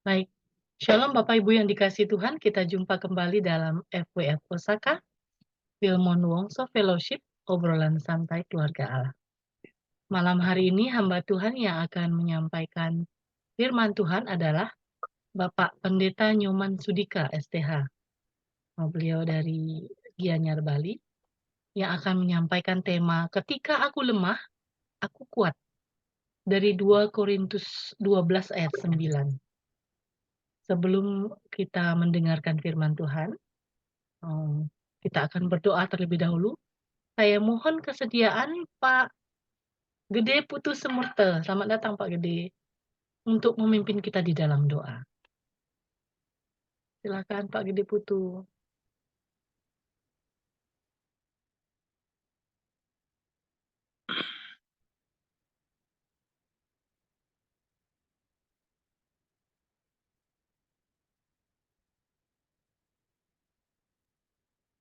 Baik, Shalom Bapak Ibu yang dikasihi Tuhan, kita jumpa kembali dalam FWF Osaka, Wilmon Wongso Fellowship, obrolan santai keluarga Allah. Malam hari ini hamba Tuhan yang akan menyampaikan firman Tuhan adalah Bapak Pendeta Nyoman Sudika, STH. Beliau dari Gianyar, Bali, yang akan menyampaikan tema Ketika Aku Lemah, Aku Kuat, dari 2 Korintus 12 ayat 9. Sebelum kita mendengarkan firman Tuhan, kita akan berdoa terlebih dahulu. Saya mohon kesediaan Pak Gede Putu Semurte. Selamat datang Pak Gede. Untuk memimpin kita di dalam doa. Silakan Pak Gede Putu.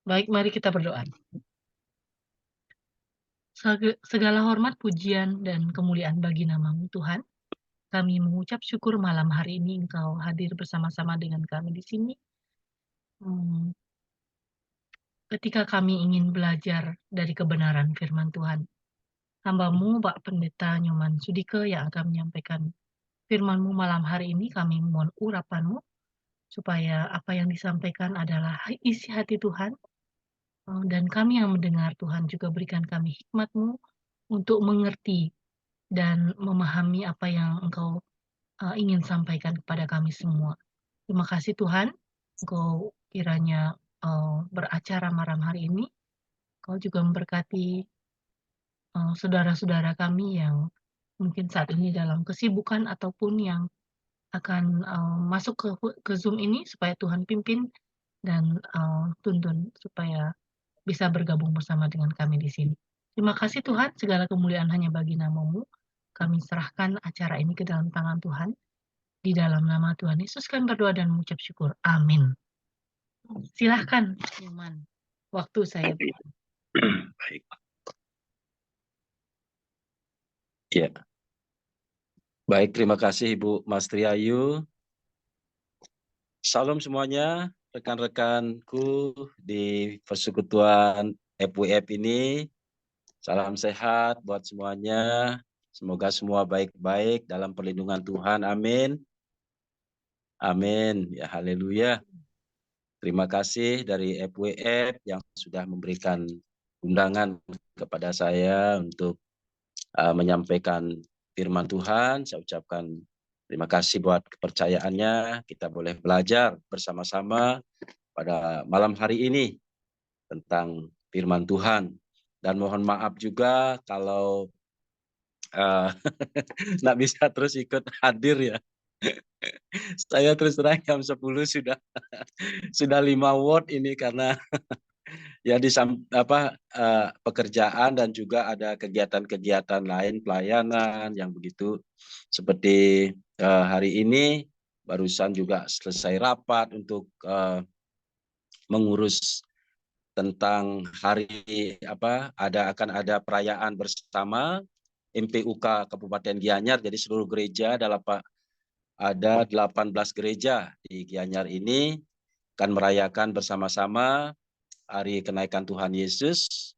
Baik, mari kita berdoa. Segala hormat, pujian, dan kemuliaan bagi nama-Mu Tuhan. Kami mengucap syukur malam hari ini Engkau hadir bersama-sama dengan kami di sini. Ketika kami ingin belajar dari kebenaran firman Tuhan. Hamba-Mu Pak Pendeta Nyoman Sudika yang akan menyampaikan firman-Mu malam hari ini, kami mohon urapan-Mu supaya apa yang disampaikan adalah isi hati Tuhan, dan kami yang mendengar Tuhan juga berikan kami hikmat-Mu untuk mengerti dan memahami apa yang Engkau ingin sampaikan kepada kami semua. Terima kasih Tuhan, Engkau kiranya beracara malam hari ini, Engkau juga memberkati saudara-saudara kami yang mungkin saat ini dalam kesibukan ataupun yang akan masuk ke Zoom ini, supaya Tuhan pimpin dan tuntun supaya bisa bergabung bersama dengan kami di sini. Terima kasih Tuhan, segala kemuliaan hanya bagi nama-Mu. Kami serahkan acara ini ke dalam tangan Tuhan. Di dalam nama Tuhan Yesus kami berdoa dan mengucap syukur. Amin. Silahkan, Nyoman. Waktu saya. Baik. Ya. Baik, terima kasih Ibu Mas Triayu. Salam semuanya, rekan-rekanku di persekutuan FWF ini. Salam sehat buat semuanya. Semoga semua baik-baik dalam perlindungan Tuhan. Amin. Amin. Ya, haleluya. Terima kasih dari FWF yang sudah memberikan undangan kepada saya untuk menyampaikan firman Tuhan. Saya ucapkan terima kasih buat kepercayaannya. Kita boleh belajar bersama-sama pada malam hari ini tentang firman Tuhan. Dan mohon maaf juga kalau nggak bisa terus ikut hadir ya. Saya terus terang jam 10 sudah 5 word ini karena ya di pekerjaan dan juga ada kegiatan-kegiatan lain pelayanan yang begitu seperti hari ini barusan juga selesai rapat untuk mengurus tentang hari akan ada perayaan bersama MPUK Kabupaten Gianyar. Jadi seluruh gereja ada 18 gereja di Gianyar ini akan merayakan bersama-sama hari kenaikan Tuhan Yesus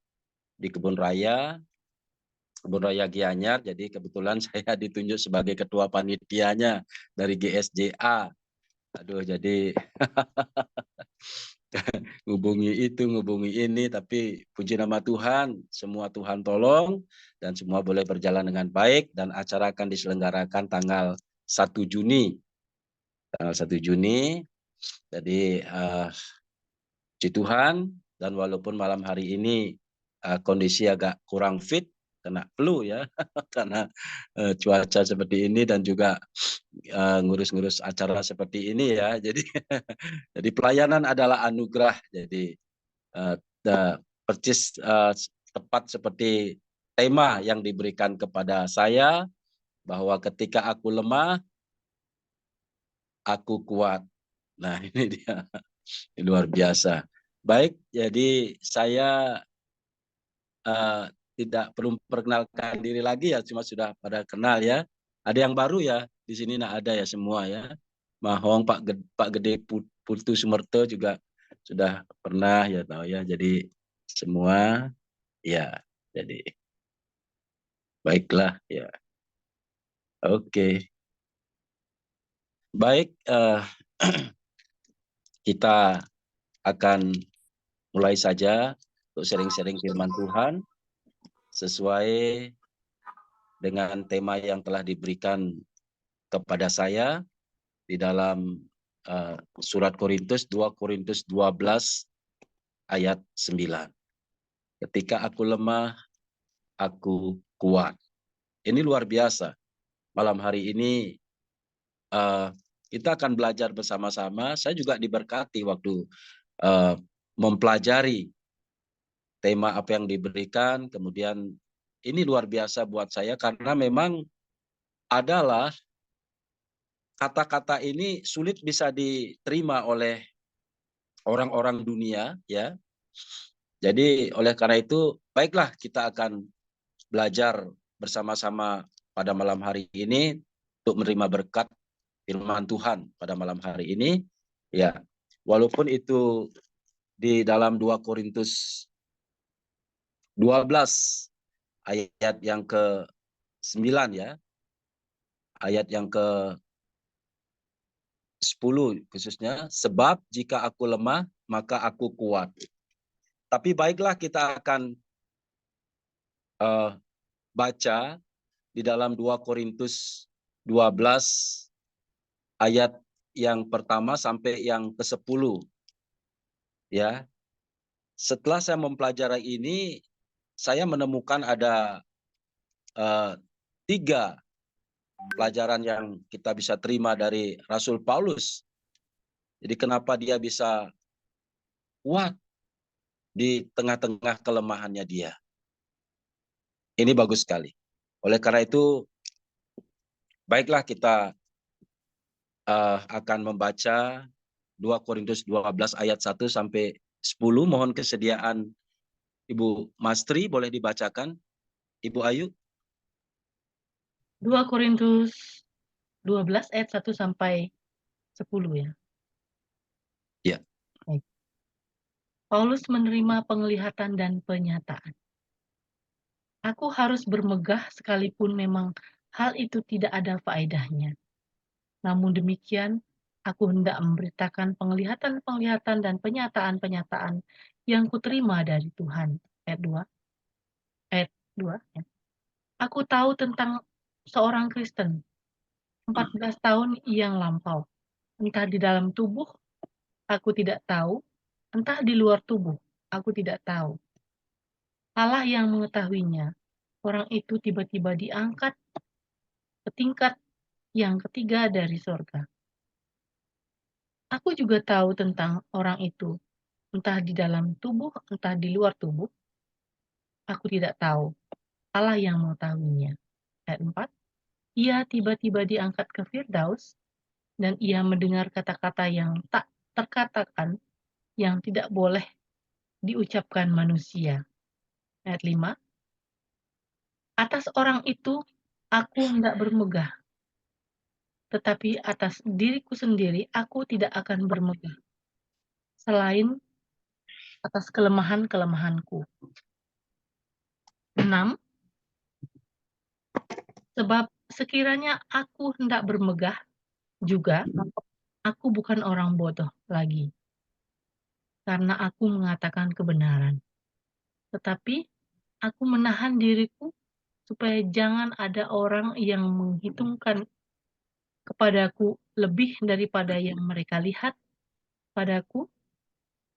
di Kebun Raya Gianyar. Jadi kebetulan saya ditunjuk sebagai ketua panitianya dari GSJA. Aduh, jadi ngubungi ini, tapi puji nama Tuhan, semua Tuhan tolong dan semua boleh berjalan dengan baik, dan acara akan diselenggarakan tanggal 1 Juni. Tanggal 1 Juni. Jadi puji Tuhan, dan walaupun malam hari ini kondisi agak kurang fit, kena flu ya, karena cuaca seperti ini dan juga ngurus-ngurus acara seperti ini ya. Jadi jadi pelayanan adalah anugerah. Jadi percis tepat seperti tema yang diberikan kepada saya, bahwa ketika aku lemah, aku kuat. Nah, ini dia. Ini luar biasa. Baik, jadi saya tidak perlu perkenalkan diri lagi ya, cuma sudah pada kenal ya. Ada yang baru ya di sini, ada ya semua ya. Mahong, Pak Gede Putu Sumerto juga sudah pernah ya tahu ya. Jadi semua ya, jadi baiklah ya. Oke. Baik, kita akan mulai saja untuk sering-sering firman Tuhan sesuai dengan tema yang telah diberikan kepada saya di dalam surat Korintus 2 Korintus 12 ayat 9. Ketika aku lemah, aku kuat. Ini luar biasa. Malam hari ini kita akan belajar bersama-sama. Saya juga diberkati waktu mempelajari tema apa yang diberikan. Kemudian ini luar biasa buat saya karena memang adalah kata-kata ini sulit bisa diterima oleh orang-orang dunia ya. Jadi oleh karena itu baiklah kita akan belajar bersama-sama pada malam hari ini untuk menerima berkat firman Tuhan pada malam hari ini ya. Walaupun itu di dalam 2 Korintus 12 ayat yang ke-9 ya. Ayat yang ke-10 khususnya, sebab jika aku lemah maka aku kuat. Tapi baiklah kita akan baca di dalam 2 Korintus 12 ayat yang pertama sampai yang ke-10 ya. Setelah saya mempelajari ini, saya menemukan ada 3 pelajaran yang kita bisa terima dari Rasul Paulus. Jadi kenapa dia bisa kuat di tengah-tengah kelemahannya dia. Ini bagus sekali. Oleh karena itu, baiklah kita akan membaca 2 Korintus 12 ayat 1 sampai 10. Mohon kesediaan Ibu Mastri, boleh dibacakan, Ibu Ayu. 2 Korintus 12 ayat 1 sampai 10 ya. Ya. Baik. Paulus menerima penglihatan dan penyataan. Aku harus bermegah sekalipun memang hal itu tidak ada faedahnya. Namun demikian, aku hendak memberitakan penglihatan-penglihatan dan penyataan-penyataan yang kuterima dari Tuhan. Ayat 2 ya. Aku tahu tentang seorang Kristen 14 tahun yang lampau. Entah di dalam tubuh, aku tidak tahu. Entah di luar tubuh, aku tidak tahu. Allah yang mengetahuinya. Orang itu tiba-tiba diangkat ke tingkat yang ketiga dari sorga. Aku juga tahu tentang orang itu. Entah di dalam tubuh, entah di luar tubuh. Aku tidak tahu. Allah yang mengetahuinya. Ayat 4. Ia tiba-tiba diangkat ke Firdaus, dan ia mendengar kata-kata yang tak terkatakan, yang tidak boleh diucapkan manusia. Ayat 5. Atas orang itu aku hendak bermegah, tetapi atas diriku sendiri aku tidak akan bermegah, selain atas kelemahan-kelemahanku. 6. Sebab sekiranya aku hendak bermegah juga, aku bukan orang bodoh lagi, karena aku mengatakan kebenaran. Tetapi aku menahan diriku supaya jangan ada orang yang menghitungkan kepadaku lebih daripada yang mereka lihat padaku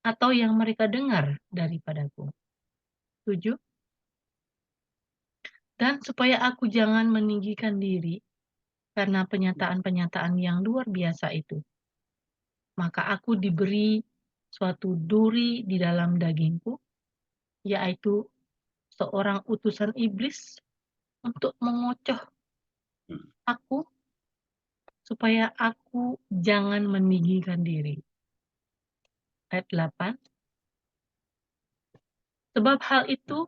atau yang mereka dengar daripadaku. 7. Dan supaya aku jangan meninggikan diri karena penyataan-penyataan yang luar biasa itu, maka aku diberi suatu duri di dalam dagingku, yaitu seorang utusan iblis untuk mengocoh aku supaya aku jangan meninggikan diri. Ayat 8. Sebab hal itu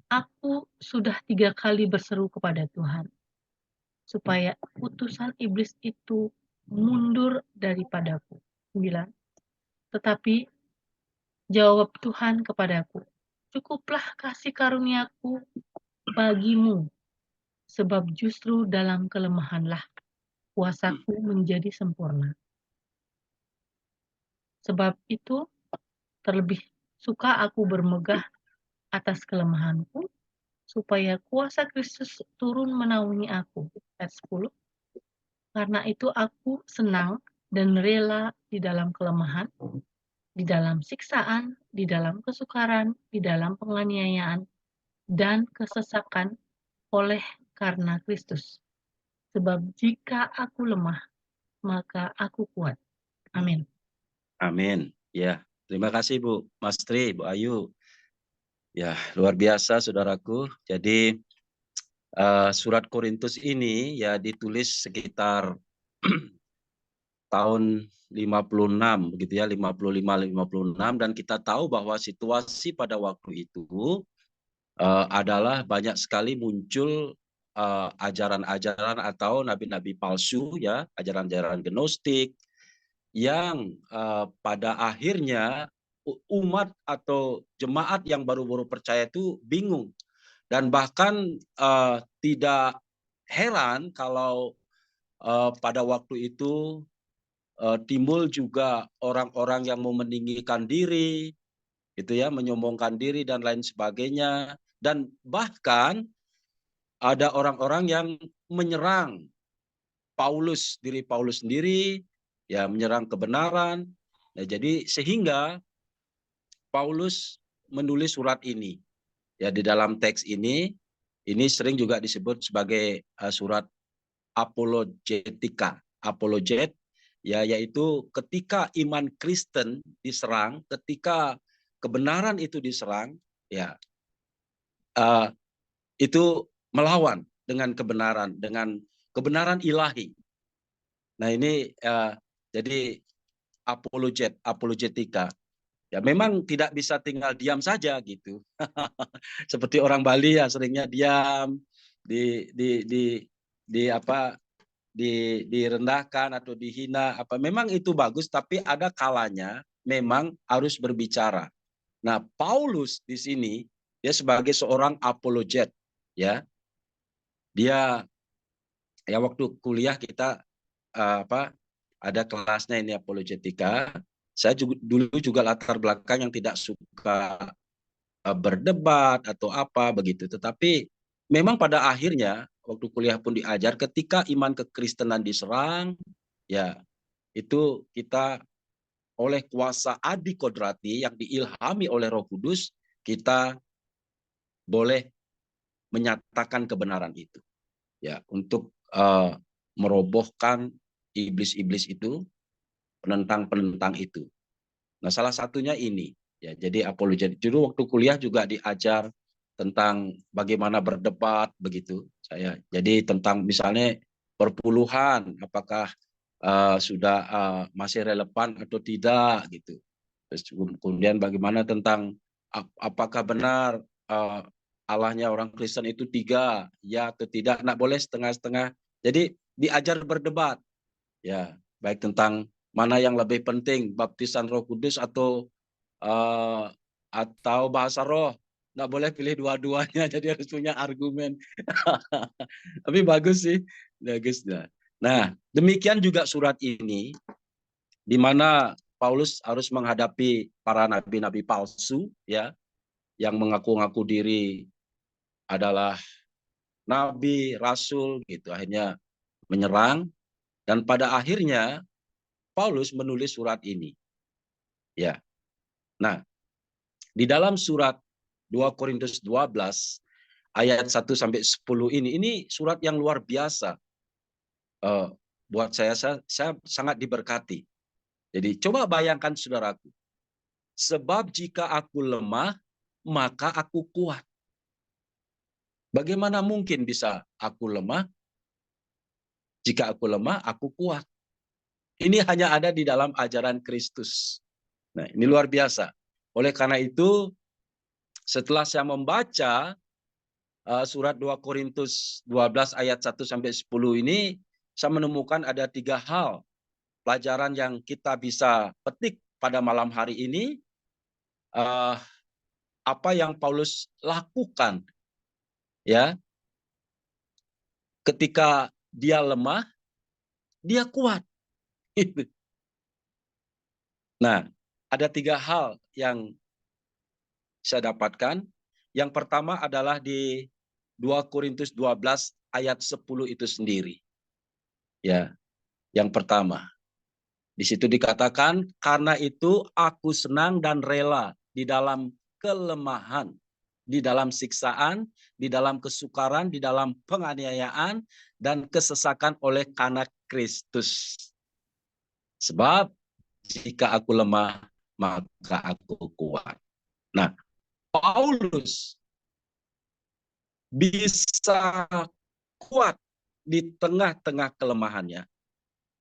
aku sudah 3 kali berseru kepada Tuhan, supaya utusan iblis itu mundur daripadaku. 9. Tetapi jawab Tuhan kepadaku, cukuplah kasih karuniaku bagimu, sebab justru dalam kelemahanlah kuasaku menjadi sempurna. Sebab itu terlebih suka aku bermegah atas kelemahanku, supaya kuasa Kristus turun menaungi aku. Ayat 10. Karena itu aku senang dan rela di dalam kelemahan, di dalam siksaan, di dalam kesukaran, di dalam penganiayaan, dan kesesakan oleh karena Kristus. Sebab jika aku lemah, maka aku kuat. Amin. Amin. Ya, terima kasih Bu Mas Tri, Bu Ayu. Ya, luar biasa saudaraku. Jadi surat Korintus ini ya ditulis sekitar tahun 56 begitu ya, 55-56, dan kita tahu bahwa situasi pada waktu itu adalah banyak sekali muncul ajaran-ajaran atau nabi-nabi palsu ya, ajaran-ajaran gnostik yang pada akhirnya umat atau jemaat yang baru-baru percaya itu bingung, dan bahkan tidak heran kalau pada waktu itu timbul juga orang-orang yang mau meninggikan diri, gitu ya, menyombongkan diri dan lain sebagainya, dan bahkan ada orang-orang yang menyerang diri Paulus sendiri, ya menyerang kebenaran. Nah, jadi sehingga Paulus menulis surat ini. Ya, di dalam teks ini sering juga disebut sebagai surat apologetika, apologet, ya, yaitu ketika iman Kristen diserang, ketika kebenaran itu diserang, ya itu melawan dengan kebenaran ilahi. Nah ini jadi apologetika. Ya memang tidak bisa tinggal diam saja gitu. Seperti orang Bali ya seringnya diam, di apa direndahkan atau dihina apa, memang itu bagus, tapi ada kalanya memang harus berbicara. Nah, Paulus di sini dia sebagai seorang apologet ya. Dia ya waktu kuliah kita ada kelasnya ini apologetika. Saya dulu juga latar belakang yang tidak suka berdebat atau apa begitu. Tetapi memang pada akhirnya waktu kuliah pun diajar ketika iman kekristenan diserang, ya itu kita oleh kuasa adi kodrati yang diilhami oleh Roh Kudus, kita boleh menyatakan kebenaran itu. Ya, untuk merobohkan iblis-iblis itu, penentang-penentang itu. Nah, salah satunya ini. Ya, jadi apologetik. Dulu waktu kuliah juga diajar tentang bagaimana berdebat begitu. Jadi tentang misalnya perpuluhan, apakah sudah masih relevan atau tidak gitu. Terus kemudian bagaimana tentang apakah benar Allahnya orang Kristen itu 3, ya atau tidak. Nah, boleh setengah-setengah. Jadi diajar berdebat, ya baik tentang mana yang lebih penting, baptisan Roh Kudus atau bahasa roh. Nggak boleh pilih dua-duanya, jadi harus punya argumen. Tapi bagus sih, bagus. Nah, demikian juga surat ini, di mana Paulus harus menghadapi para nabi-nabi palsu, ya, yang mengaku-ngaku diri adalah nabi, rasul, gitu. Akhirnya menyerang, dan pada akhirnya Paulus menulis surat ini. Ya. Nah, di dalam surat 2 Korintus 12 ayat 1 sampai 10 ini surat yang luar biasa. Buat saya sangat diberkati. Jadi coba bayangkan saudaraku. Sebab jika aku lemah, maka aku kuat. Bagaimana mungkin bisa aku lemah? Jika aku lemah, aku kuat. Ini hanya ada di dalam ajaran Kristus. Nah, ini luar biasa. Oleh karena itu, setelah saya membaca surat 2 Korintus 12 ayat 1 sampai 10 ini, saya menemukan ada 3 hal pelajaran yang kita bisa petik pada malam hari ini, apa yang Paulus lakukan ya ketika dia lemah, dia kuat. Nah, ada 3 hal yang saya dapatkan. Yang pertama adalah di 2 Korintus 12 ayat 10 itu sendiri. Ya, yang pertama. Di situ dikatakan, karena itu aku senang dan rela di dalam kelemahan, di dalam siksaan, di dalam kesukaran, di dalam penganiayaan, dan kesesakan oleh karena Kristus. Sebab jika aku lemah, maka aku kuat. Nah, Paulus bisa kuat di tengah-tengah kelemahannya.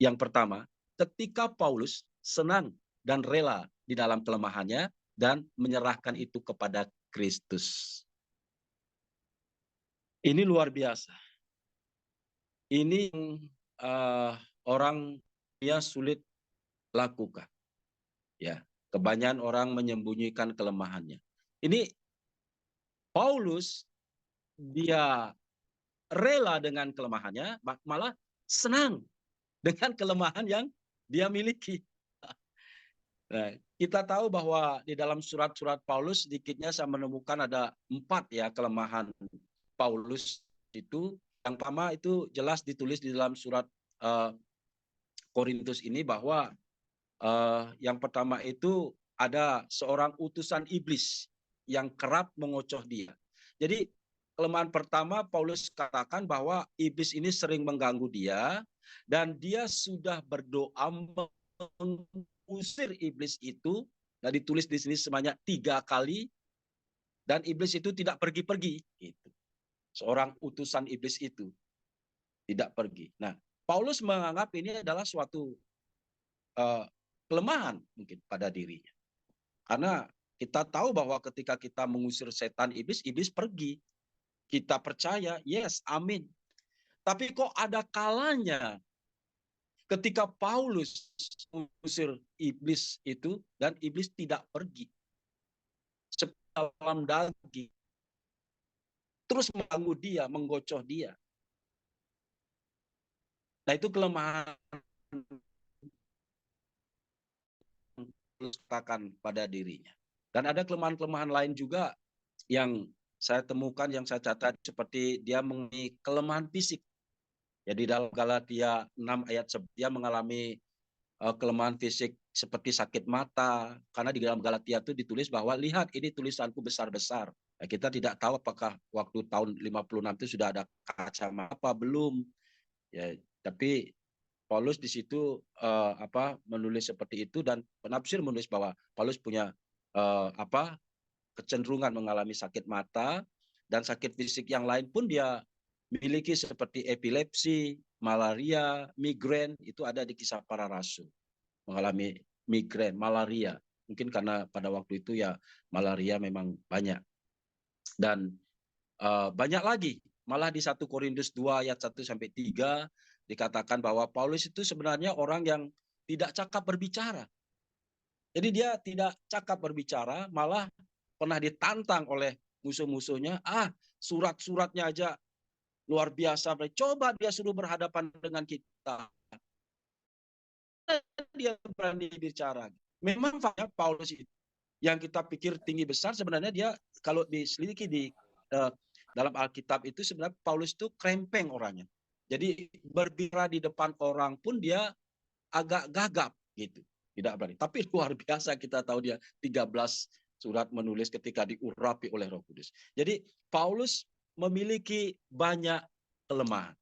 Yang pertama, ketika Paulus senang dan rela di dalam kelemahannya dan menyerahkan itu kepada Kristus. Ini luar biasa. Ini orang dia sulit lakukan. Ya, kebanyakan orang menyembunyikan kelemahannya. Ini Paulus dia rela dengan kelemahannya, malah senang dengan kelemahan yang dia miliki. Nah, kita tahu bahwa di dalam surat-surat Paulus sedikitnya saya menemukan ada 4 ya kelemahan Paulus itu. Yang pertama itu jelas ditulis di dalam surat Korintus ini bahwa yang pertama itu ada seorang utusan iblis yang kerap mengocoh dia. Jadi kelemahan pertama Paulus katakan bahwa iblis ini sering mengganggu dia dan dia sudah berdoa mengusir iblis itu. Nah, ditulis di sini sebanyak 3 kali dan iblis itu tidak pergi-pergi. Gitu. Seorang utusan iblis itu tidak pergi. Nah, Paulus menganggap ini adalah suatu kelemahan mungkin pada dirinya. Karena kita tahu bahwa ketika kita mengusir setan iblis, iblis pergi. Kita percaya, yes, amin. Tapi kok ada kalanya ketika Paulus mengusir iblis itu dan iblis tidak pergi. Dalam daging. Terus mengganggu dia, menggocoh dia. Nah, itu kelemahan katakan pada dirinya. Dan ada kelemahan-kelemahan lain juga yang saya temukan, yang saya catat, seperti dia mengalami kelemahan fisik. Jadi dalam Galatia 6 ayat dia mengalami kelemahan fisik seperti sakit mata. Karena di dalam Galatia itu ditulis bahwa lihat ini tulisanku besar-besar. Nah, kita tidak tahu apakah waktu tahun 56 itu sudah ada kacamata apa belum. Ya, tapi Paulus di situ menulis seperti itu dan penafsir menulis bahwa Paulus punya kecenderungan mengalami sakit mata dan sakit fisik yang lain pun dia miliki seperti epilepsi, malaria, migrain, itu ada di Kisah Para Rasul. Mengalami migrain, malaria. Mungkin karena pada waktu itu ya malaria memang banyak. Dan banyak lagi. Malah di 1 Korintus 2 ayat 1 sampai 3 dikatakan bahwa Paulus itu sebenarnya orang yang tidak cakap berbicara. Jadi dia tidak cakap berbicara, malah pernah ditantang oleh musuh-musuhnya, surat-suratnya aja luar biasa. Coba dia suruh berhadapan dengan kita. Dia berani bicara. Memang faktanya Paulus itu yang kita pikir tinggi besar, sebenarnya dia kalau diselidiki di dalam Alkitab itu sebenarnya Paulus itu krempeng orangnya. Jadi berbicara di depan orang pun dia agak gagap gitu. Tidak berani. Tapi luar biasa kita tahu dia 13 surat menulis ketika diurapi oleh Roh Kudus. Jadi Paulus memiliki banyak kelemahan.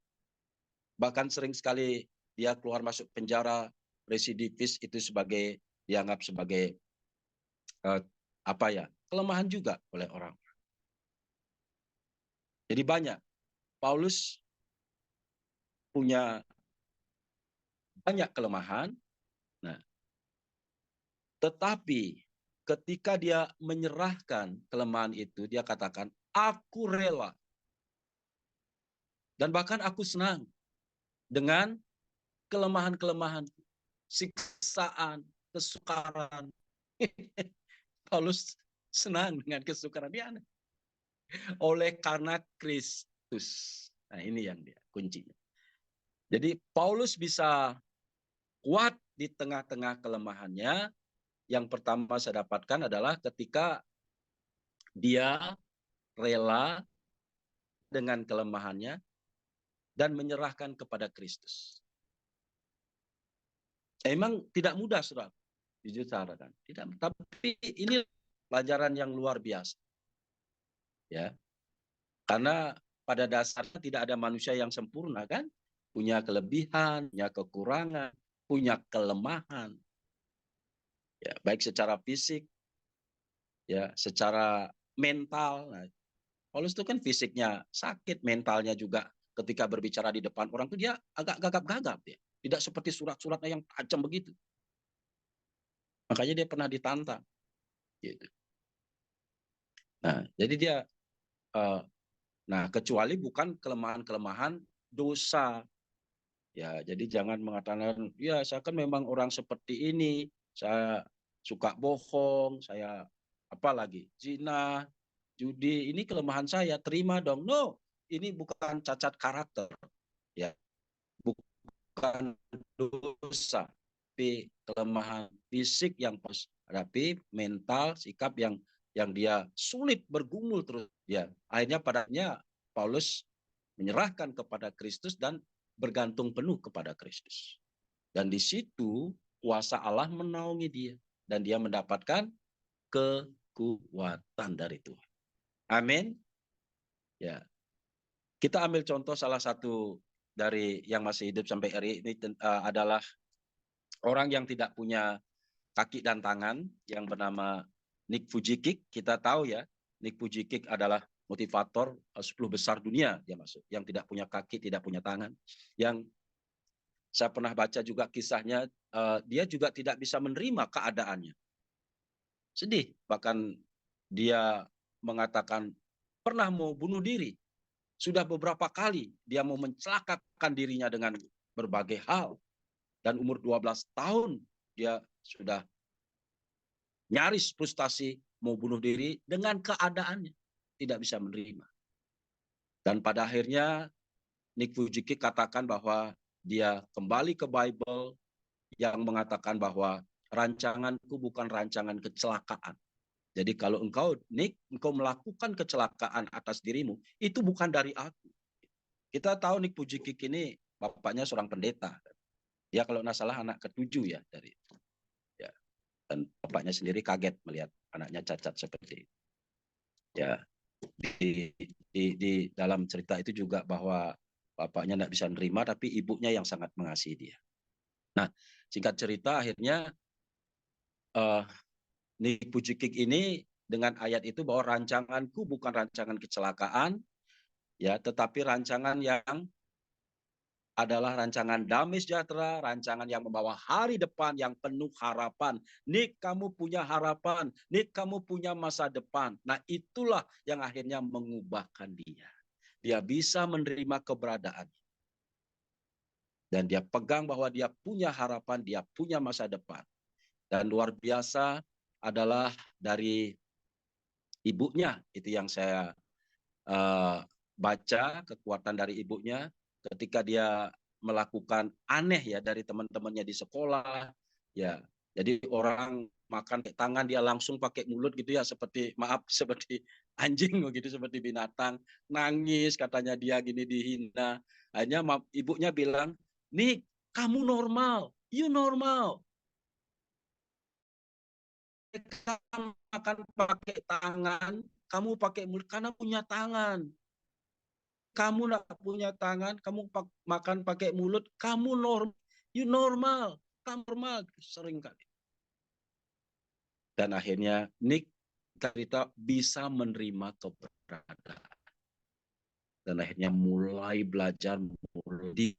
Bahkan sering sekali dia keluar masuk penjara, residivis itu sebagai dianggap sebagai kelemahan juga oleh orang. Jadi banyak. Paulus punya banyak kelemahan. Nah, tetapi ketika dia menyerahkan kelemahan itu, dia katakan, aku rela. Dan bahkan aku senang dengan kelemahan-kelemahan. siksaan, kesukaran. Paulus senang dengan kesukaran dia. Oleh karena Kristus. Nah, ini yang dia kuncinya. Jadi Paulus bisa kuat di tengah-tengah kelemahannya. Yang pertama saya dapatkan adalah ketika dia rela dengan kelemahannya dan menyerahkan kepada Kristus. Emang tidak mudah, saudara. Jujur saudara, tidak. Tapi ini pelajaran yang luar biasa, ya. Karena pada dasarnya tidak ada manusia yang sempurna, kan? Punya kelebihan, punya kekurangan, punya kelemahan. Ya, baik secara fisik, ya, secara mental. Nah, Paulus itu kan fisiknya sakit, mentalnya juga ketika berbicara di depan orang tuh dia agak gagap-gagap ya. Tidak seperti surat-suratnya yang tajam begitu. Makanya dia pernah ditantang gitu. Nah, jadi dia nah, kecuali bukan kelemahan-kelemahan dosa. Ya, jadi jangan mengatakan ya saya kan memang orang seperti ini, saya suka bohong, saya apa lagi? Zina, judi, ini kelemahan saya, terima dong. No, ini bukan cacat karakter, ya, bukan dosa, tapi kelemahan fisik yang harus hadapi, mental, sikap yang dia sulit bergumul terus. Ya, akhirnya padanya Paulus menyerahkan kepada Kristus dan bergantung penuh kepada Kristus. Dan di situ kuasa Allah menaungi dia dan dia mendapatkan kekuatan dari Tuhan. Amin. Ya. Kita ambil contoh salah satu dari yang masih hidup sampai hari ini adalah orang yang tidak punya kaki dan tangan yang bernama Nick Vujicic. Kita tahu ya, Nick Vujicic adalah motivator 10 besar dunia dia masuk, yang tidak punya kaki, tidak punya tangan. Yang saya pernah baca juga kisahnya, dia juga tidak bisa menerima keadaannya. Sedih, bahkan dia mengatakan pernah mau bunuh diri. Sudah beberapa kali dia mau mencelakakan dirinya dengan berbagai hal. Dan umur 12 tahun dia sudah nyaris frustasi mau bunuh diri dengan keadaannya. Tidak bisa menerima. Dan pada akhirnya Nick Vujicic katakan bahwa dia kembali ke Bible yang mengatakan bahwa rancanganku bukan rancangan kecelakaan. Jadi kalau engkau melakukan kecelakaan atas dirimu, itu bukan dari aku. Kita tahu Nick Vujicic ini bapaknya seorang pendeta. Dia kalau nggak salah anak ketujuh ya dari ya. Dan bapaknya sendiri kaget melihat anaknya cacat seperti itu. Ya, di dalam cerita itu juga bahwa bapaknya tidak bisa menerima, tapi ibunya yang sangat mengasihi dia. Nah, singkat cerita akhirnya Nick Vujicic ini dengan ayat itu bahwa rancanganku bukan rancangan kecelakaan, ya, tetapi rancangan yang adalah rancangan damai sejahtera, rancangan yang membawa hari depan yang penuh harapan. Nick, kamu punya harapan. Nick, kamu punya masa depan. Nah, itulah yang akhirnya mengubahkan dia. Dia bisa menerima keberadaan. Dan dia pegang bahwa dia punya harapan, dia punya masa depan. Dan luar biasa adalah dari ibunya. Itu yang saya baca, kekuatan dari ibunya ketika dia melakukan aneh ya dari teman-temannya di sekolah, ya, jadi orang makan pakai tangan dia langsung pakai mulut gitu ya, seperti maaf seperti anjing begitu, seperti binatang, nangis katanya dia gini dihina. Hanya ibunya bilang, nih kamu normal, you normal, kamu makan pakai tangan, kamu pakai mulut karena punya tangan. Kamu nak punya tangan, kamu makan pakai mulut, kamu normal, you normal, kamu normal, sering kali. Dan akhirnya Nick kita bisa menerima keberadaan. Dan akhirnya mulai belajar mulai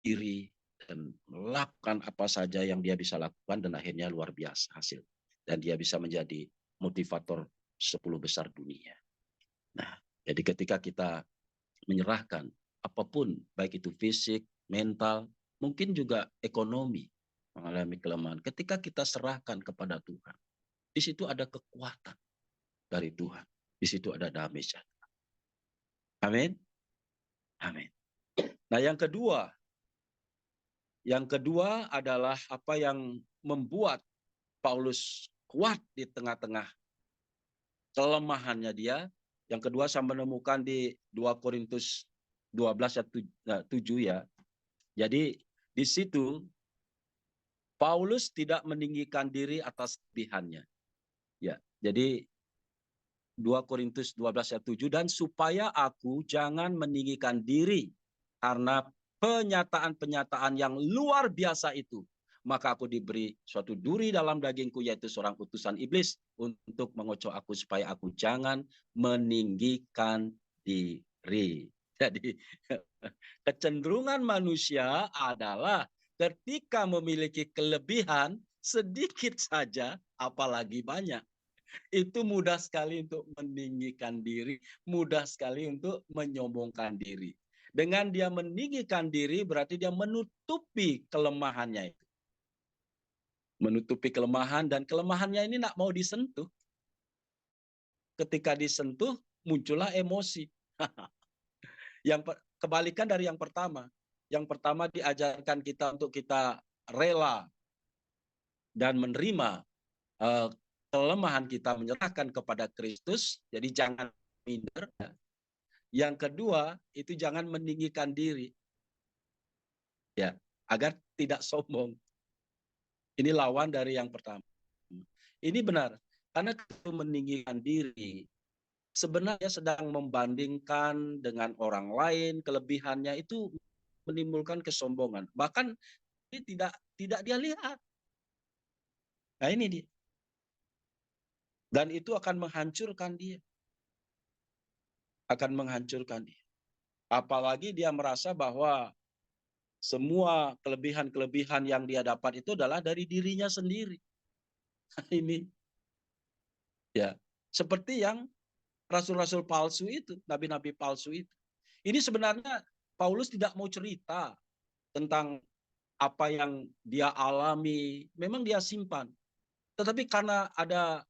diri dan melakukan apa saja yang dia bisa lakukan, dan akhirnya luar biasa hasil. Dan dia bisa menjadi motivator 10 besar dunia. Nah, jadi ketika kita menyerahkan apapun, baik itu fisik, mental, mungkin juga ekonomi. mengalami kelemahan. Ketika kita serahkan kepada Tuhan, di situ ada kekuatan dari Tuhan. Di situ ada damai sejahtera. Amin. Amin. Nah, yang kedua adalah apa yang membuat Paulus kuat di tengah-tengah kelemahannya dia. Yang kedua saya menemukan di 2 Korintus 12 ayat 7 ya. Jadi di situ Paulus tidak meninggikan diri atas kelebihannya. Ya, jadi 2 Korintus 12 ayat 7, dan supaya aku jangan meninggikan diri karena penyataan-penyataan yang luar biasa itu, maka aku diberi suatu duri dalam dagingku, yaitu seorang utusan iblis, untuk mengocok aku supaya aku jangan meninggikan diri. Jadi kecenderungan manusia adalah ketika memiliki kelebihan sedikit saja, apalagi banyak, itu mudah sekali untuk meninggikan diri, mudah sekali untuk menyombongkan diri. Dengan dia meninggikan diri berarti dia menutupi kelemahannya itu. Menutupi kelemahan, dan kelemahannya ini tidak mau disentuh. Ketika disentuh muncullah emosi. Yang kebalikan dari yang pertama. Yang pertama diajarkan kita untuk kita rela dan menerima kelemahan kita, menyerahkan kepada Kristus. Jadi jangan minder. Yang kedua itu jangan meninggikan diri, ya, agar tidak sombong. Ini lawan dari yang pertama. Ini benar, karena itu meninggikan diri sebenarnya sedang membandingkan dengan orang lain, kelebihannya itu menimbulkan kesombongan. Bahkan ini tidak dia lihat. Nah ini dia. Dan itu akan menghancurkan dia. Akan menghancurkan dia. Apalagi dia merasa bahwa semua kelebihan-kelebihan yang dia dapat itu adalah dari dirinya sendiri. Ini ya, seperti yang rasul-rasul palsu itu, nabi-nabi palsu itu. Ini sebenarnya Paulus tidak mau cerita tentang apa yang dia alami, memang dia simpan. Tetapi karena ada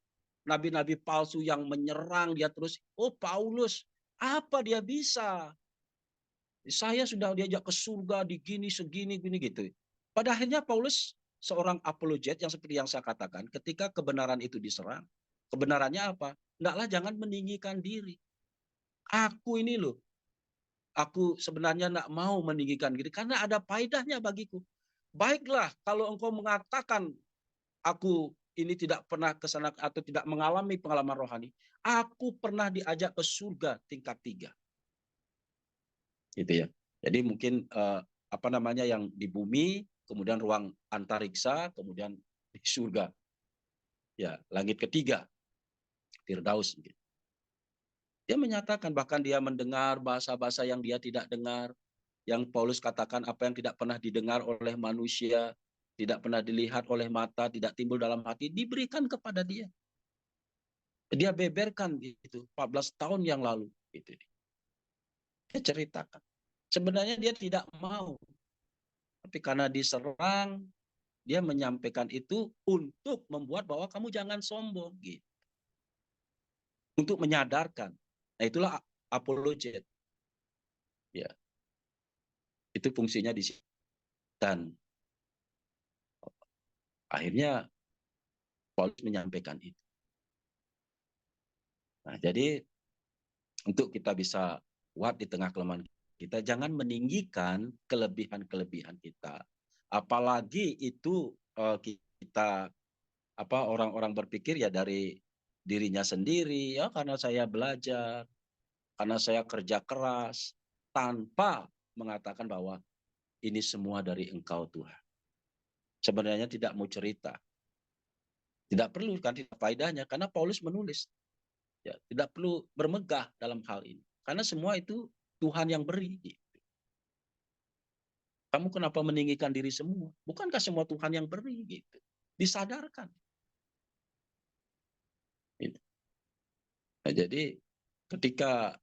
nabi-nabi palsu yang menyerang dia terus, oh Paulus, apa dia bisa? Saya sudah diajak ke surga di gini segini gini gitu. Pada akhirnya Paulus seorang apologet yang seperti yang saya katakan, ketika kebenaran itu diserang, kebenarannya apa? Enggaklah, jangan meninggikan diri. Aku ini loh, aku sebenarnya enggak mau meninggikan diri karena ada faedahnya bagiku. Baiklah kalau engkau mengatakan aku ini tidak pernah ke sana atau tidak mengalami pengalaman rohani, aku pernah diajak ke surga tingkat 3. Gitu ya. Jadi mungkin apa namanya yang di bumi, kemudian ruang antariksa, kemudian di surga. Ya, langit ketiga, Firdaus. Dia menyatakan bahkan dia mendengar bahasa-bahasa yang dia tidak dengar, yang Paulus katakan apa yang tidak pernah didengar oleh manusia, tidak pernah dilihat oleh mata, tidak timbul dalam hati, diberikan kepada dia. Dia beberkan itu 14 tahun yang lalu. Gitu. Dia ceritakan. Sebenarnya dia tidak mau, tapi karena diserang, dia menyampaikan itu untuk membuat bahwa kamu jangan sombong, gitu. Untuk menyadarkan. Nah itulah apologet. Ya, itu fungsinya di sini. Dan akhirnya Paulus menyampaikan itu. Nah, jadi untuk kita bisa kuat di tengah kelemahan kita, jangan meninggikan kelebihan-kelebihan kita. Apalagi itu kita orang-orang berpikir ya dari dirinya sendiri, ya karena saya belajar, karena saya kerja keras, tanpa mengatakan bahwa ini semua dari Engkau Tuhan. Sebenarnya tidak mau cerita. Tidak perlu, kan tidak faedahnya, karena Paulus menulis. Ya, tidak perlu bermegah dalam hal ini. Karena semua itu Tuhan yang beri. Kamu kenapa meninggikan diri semua? Bukankah semua Tuhan yang beri? Gitu. Disadarkan. Gitu. Nah, jadi ketika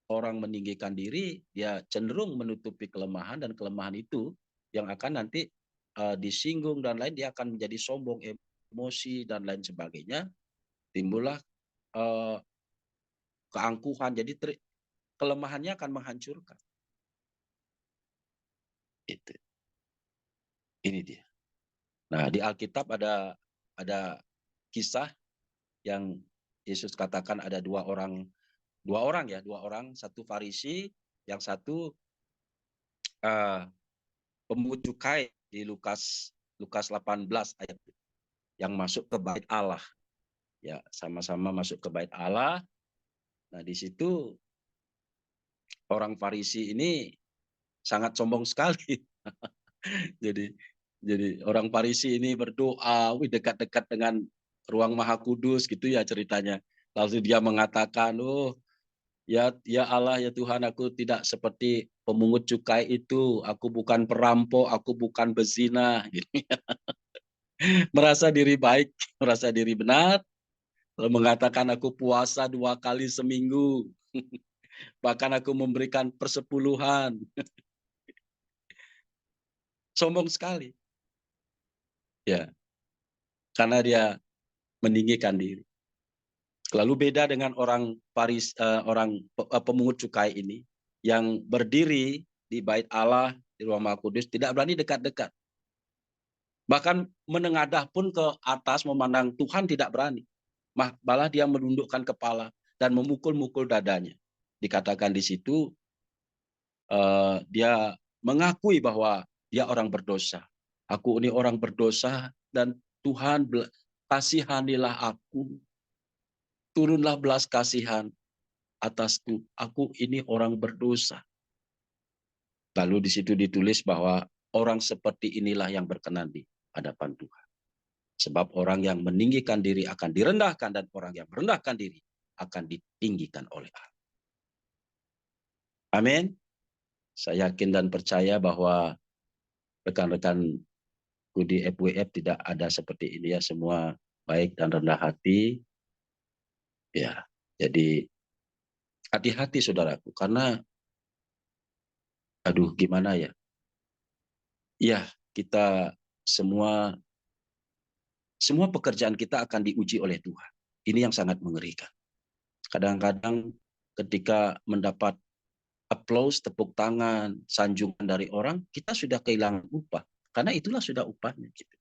orang meninggikan diri, dia cenderung menutupi kelemahan, dan kelemahan itu yang akan nanti disinggung dan lain, dia akan menjadi sombong, emosi dan lain sebagainya. Timbullah keangkuhan. Jadi kelemahannya akan menghancurkan. Itu. Ini dia. Nah, di Alkitab ada kisah yang Yesus katakan ada dua orang, satu Farisi, yang satu pemungut cukai di Lukas 18 ayat yang masuk ke bait Allah. Ya, sama-sama masuk ke bait Allah. Nah, di situ orang Farisi ini sangat sombong sekali. Jadi orang Farisi ini berdoa, dekat-dekat dengan ruang Maha Kudus gitu ya ceritanya. Lalu dia mengatakan, "Oh, ya Allah, ya Tuhan, aku tidak seperti pemungut cukai itu. Aku bukan perampok, aku bukan bezina." Gitu. Merasa diri baik, merasa diri benar, lalu mengatakan aku puasa 2 kali seminggu. Bahkan aku memberikan persepuluhan. Sombong sekali. Ya, karena dia meninggikan diri. Lalu beda dengan orang pemungut cukai ini yang berdiri di bait Allah di ruang Maha Kudus, tidak berani dekat-dekat. Bahkan menengadah pun ke atas memandang Tuhan tidak berani. Malah dia menundukkan kepala dan memukul-mukul dadanya. Dikatakan di situ dia mengakui bahwa dia orang berdosa. Aku ini orang berdosa dan Tuhan kasihanilah aku. Turunlah belas kasihan atasku. Aku ini orang berdosa. Lalu di situ ditulis bahwa orang seperti inilah yang berkenan di hadapan Tuhan. Sebab orang yang meninggikan diri akan direndahkan dan orang yang merendahkan diri akan ditinggikan oleh Allah. Amin. Saya yakin dan percaya bahwa rekan-rekanku di FWF tidak ada seperti ini ya, semua baik dan rendah hati. Ya, jadi hati-hati saudaraku, karena aduh gimana ya. Ya, kita semua pekerjaan kita akan diuji oleh Tuhan. Ini yang sangat mengerikan. Kadang-kadang ketika mendapat aplaus, tepuk tangan, sanjungan dari orang, kita sudah kehilangan upah. Karena itulah sudah upahnya. Gitu.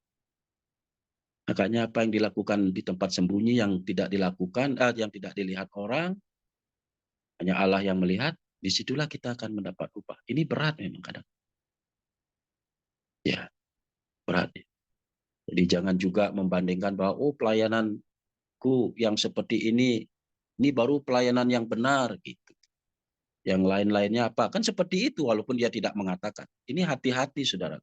Makanya apa yang dilakukan di tempat sembunyi yang tidak dilakukan, yang tidak dilihat orang, hanya Allah yang melihat, disitulah kita akan mendapat upah. Ini berat memang kadang. Ya, berat. Jadi jangan juga membandingkan bahwa pelayananku yang seperti ini baru pelayanan yang benar gitu. Yang lain-lainnya apa? Kan seperti itu walaupun dia tidak mengatakan. Ini hati-hati saudara.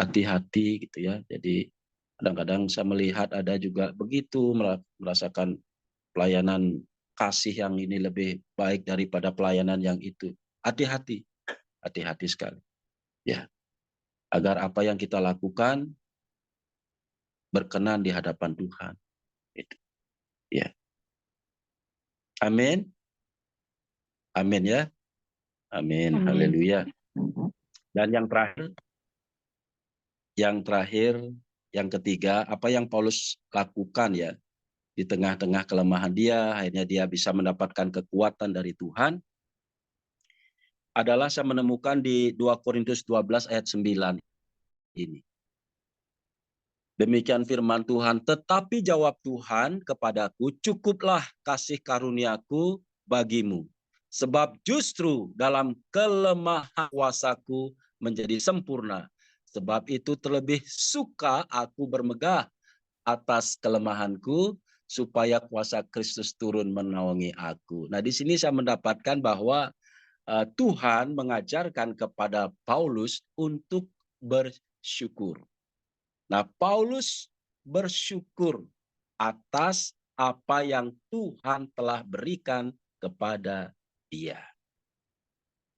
Hati-hati gitu ya. Jadi kadang-kadang saya melihat ada juga begitu merasakan pelayanan kasih yang ini lebih baik daripada pelayanan yang itu. Hati-hati. Hati-hati sekali. Ya. Agar apa yang kita lakukan berkenan di hadapan Tuhan. Itu. Ya. Amin. Amin ya. Amin. Amin. Haleluya. Dan yang ketiga, apa yang Paulus lakukan ya di tengah-tengah kelemahan dia, akhirnya dia bisa mendapatkan kekuatan dari Tuhan, adalah saya menemukan di 2 Korintus 12 ayat 9 ini. Demikian firman Tuhan, tetapi jawab Tuhan kepadaku, cukuplah kasih karuniaku bagimu. Sebab justru dalam kelemahan kuasaku menjadi sempurna. Sebab itu terlebih suka aku bermegah atas kelemahanku, supaya kuasa Kristus turun menaungi aku. Nah, di sini saya mendapatkan bahwa Tuhan mengajarkan kepada Paulus untuk bersyukur. Nah, Paulus bersyukur atas apa yang Tuhan telah berikan kepada dia.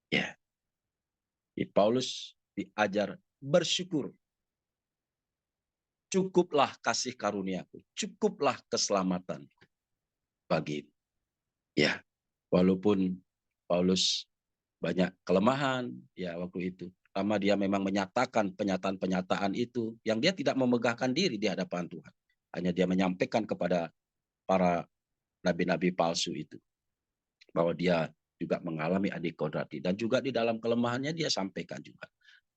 Ya. Paulus diajar bersyukur. Cukuplah kasih karuniaku, cukuplah keselamatan bagimu. Ya, walaupun Paulus banyak kelemahan ya waktu itu. Pertama dia memang menyatakan penyataan-penyataan itu yang dia tidak memegahkan diri di hadapan Tuhan. Hanya dia menyampaikan kepada para nabi-nabi palsu itu bahwa dia juga mengalami adikodrati, dan juga di dalam kelemahannya dia sampaikan juga.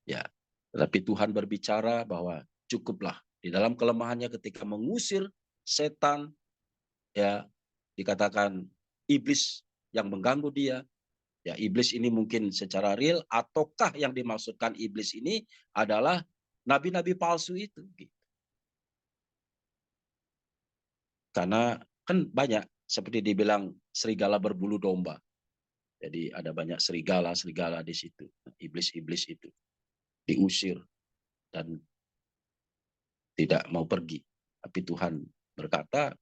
Ya, tetapi Tuhan berbicara bahwa cukuplah di dalam kelemahannya ketika mengusir setan, ya, dikatakan iblis yang mengganggu dia. Ya, iblis ini mungkin secara real, ataukah yang dimaksudkan iblis ini adalah nabi-nabi palsu itu? Karena kan banyak seperti dibilang serigala berbulu domba. Jadi ada banyak serigala di situ. Iblis-iblis itu diusir dan tidak mau pergi. Tapi Tuhan berkata,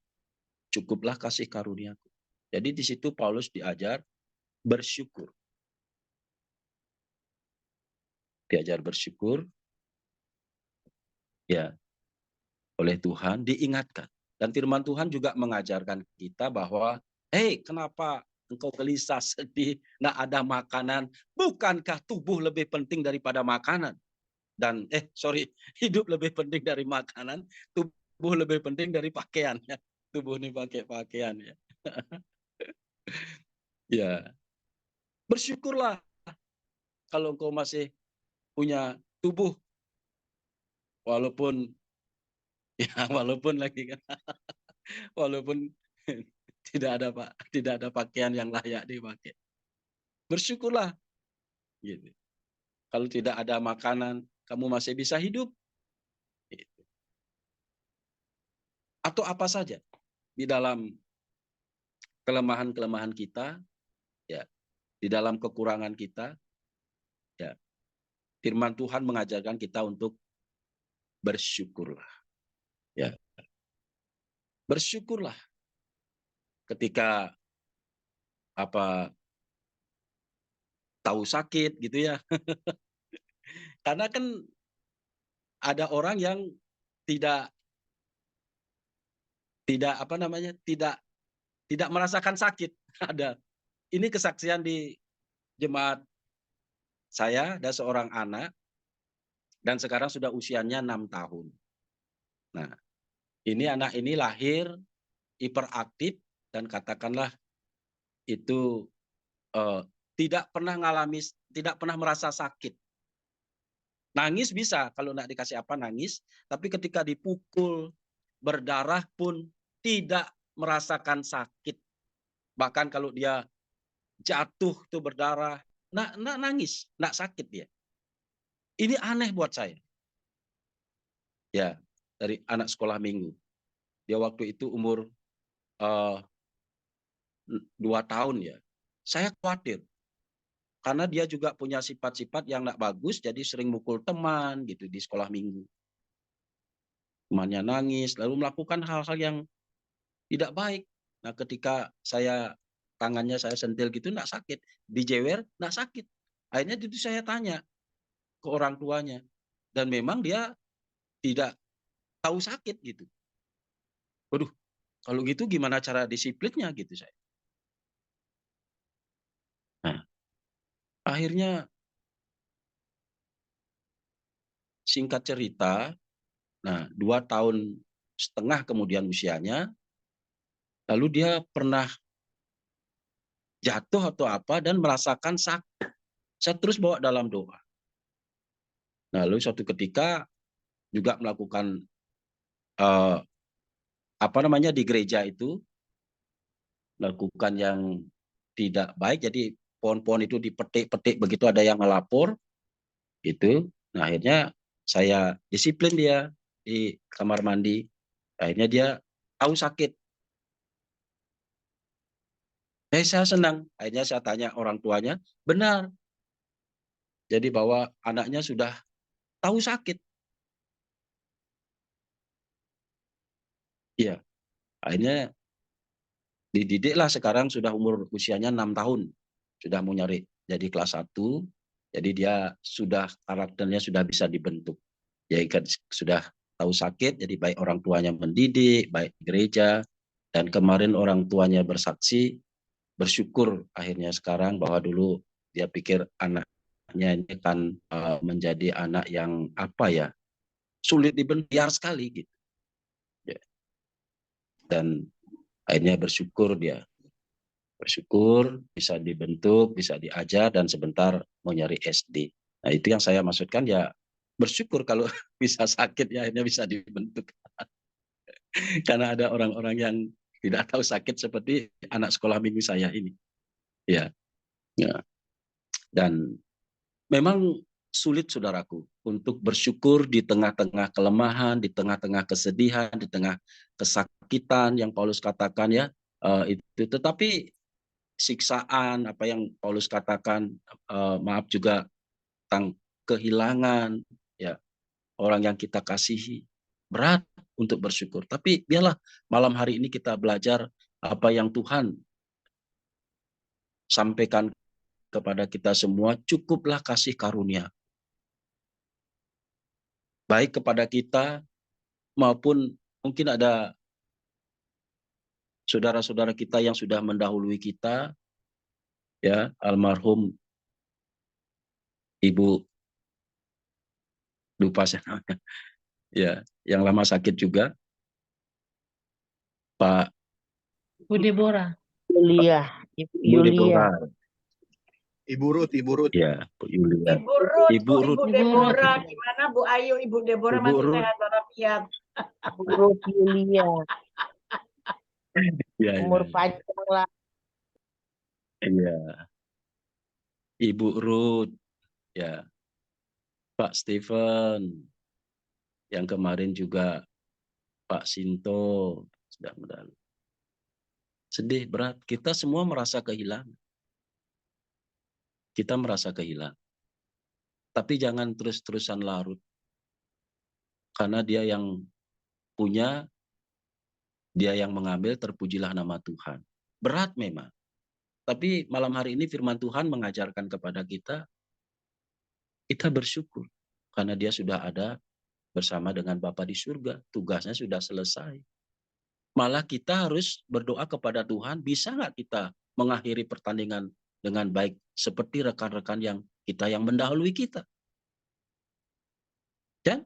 cukuplah kasih karuniaku. Jadi di situ Paulus diajar bersyukur. Diajar bersyukur, ya, oleh Tuhan, diingatkan. Dan firman Tuhan juga mengajarkan kita bahwa, hei, kenapa engkau gelisah, sedih, nah ada makanan, bukankah tubuh lebih penting daripada makanan? Dan hidup lebih penting dari makanan, tubuh lebih penting dari pakaian. Ya. Tubuh ini pakai pakaian. Ya. Ya, bersyukurlah kalau engkau masih punya tubuh, walaupun lagi kan, walaupun tidak ada pakaian yang layak dipakai. Bersyukurlah, gitu. Kalau tidak ada makanan, kamu masih bisa hidup. Gitu. Atau apa saja di dalam kelemahan-kelemahan kita, ya, di dalam kekurangan kita, ya, firman Tuhan mengajarkan kita untuk bersyukurlah. Ya. Bersyukurlah ketika tahu sakit gitu ya. Karena kan ada orang yang tidak tidak merasakan sakit. Ada. Ini kesaksian di jemaat saya, ada seorang anak dan sekarang sudah usianya 6 tahun. Nah, ini anak ini lahir hiperaktif dan katakanlah itu tidak pernah merasa sakit. Nangis bisa, kalau nggak dikasih apa nangis, tapi ketika dipukul, berdarah pun tidak merasakan sakit. Bahkan kalau dia jatuh tuh berdarah, nangis, nggak sakit dia. Ini aneh buat saya. Ya, dari anak sekolah minggu. Dia waktu itu umur 2 tahun ya. Saya khawatir. Karena dia juga punya sifat-sifat yang nggak bagus, jadi sering mukul teman gitu di sekolah minggu. Temannya nangis, lalu melakukan hal-hal yang tidak baik. Nah, ketika tangannya saya sentil gitu, nggak sakit. Dijewer, nggak sakit. Akhirnya itu saya tanya ke orang tuanya. Dan memang dia tidak tahu sakit gitu. Waduh, kalau gitu gimana cara disiplinnya gitu saya. Nah, akhirnya singkat cerita, nah 2,5 tahun kemudian usianya, lalu dia pernah jatuh atau apa dan merasakan sakit. Saya terus bawa dalam doa. Nah, lalu suatu ketika juga melakukan di gereja itu, melakukan yang tidak baik, jadi pohon-pohon itu dipetik-petik begitu ada yang melapor, gitu. Nah, akhirnya saya disiplin dia di kamar mandi. Akhirnya dia tahu sakit. Saya senang. Akhirnya saya tanya orang tuanya, benar. Jadi bahwa anaknya sudah tahu sakit. Iya. Akhirnya dididiklah, sekarang sudah usianya 6 tahun. Sudah mau nyari jadi kelas 1. Jadi dia karakternya sudah bisa dibentuk. Ya kan sudah tahu sakit, jadi baik orang tuanya mendidik, baik gereja, dan kemarin orang tuanya bersaksi, bersyukur akhirnya sekarang bahwa dulu dia pikir anak anaknya ini kan menjadi anak yang apa ya, sulit dibentuk sekali gitu. Ya. Dan akhirnya bersyukur bisa dibentuk, bisa diajar, dan sebentar mau nyari SD. Nah itu yang saya maksudkan ya, bersyukur kalau bisa sakit ya akhirnya bisa dibentuk. Karena ada orang-orang yang tidak tahu sakit seperti anak sekolah minggu saya ini. Ya, ya. Dan memang sulit saudaraku untuk bersyukur di tengah-tengah kelemahan, di tengah-tengah kesedihan, di tengah kesakitan yang Paulus katakan ya, itu. Tetapi siksaan apa yang Paulus katakan, maaf juga tentang kehilangan ya orang yang kita kasihi, berat untuk bersyukur. Tapi biarlah malam hari ini kita belajar apa yang Tuhan sampaikan kepada kita semua, cukuplah kasih karunia baik kepada kita maupun mungkin ada saudara-saudara kita yang sudah mendahului kita, ya, almarhum Ibu, lupa saya namanya, ya, yang lama sakit juga, Pak Bu Deborah. Yulia, Ibu Ibu Yulia. Deborah, Ibu Ruth. ya, Bu Yulia, Ibu Ruth, Ibu Bu, Ruth, Ibu Deborah, gimana Bu Ayu, Ibu Deborah Ibu masih Ruth, sehat walafiat. Ibu Ruth Yulia, ya, umur ya, panjang lah. ya, Ibu Ruth, ya, Pak Stephen, yang kemarin juga Pak Sinto, sedang mendalam. Sedih, berat. Kita semua merasa kehilangan. Kita merasa kehilangan. Tapi jangan terus-terusan larut. Karena dia yang punya, dia yang mengambil, terpujilah nama Tuhan. Berat memang. Tapi malam hari ini firman Tuhan mengajarkan kepada kita bersyukur. Karena dia sudah ada bersama dengan Bapa di surga. Tugasnya sudah selesai. Malah kita harus berdoa kepada Tuhan, bisa nggak kita mengakhiri pertandingan dengan baik seperti rekan-rekan yang mendahului kita. Dan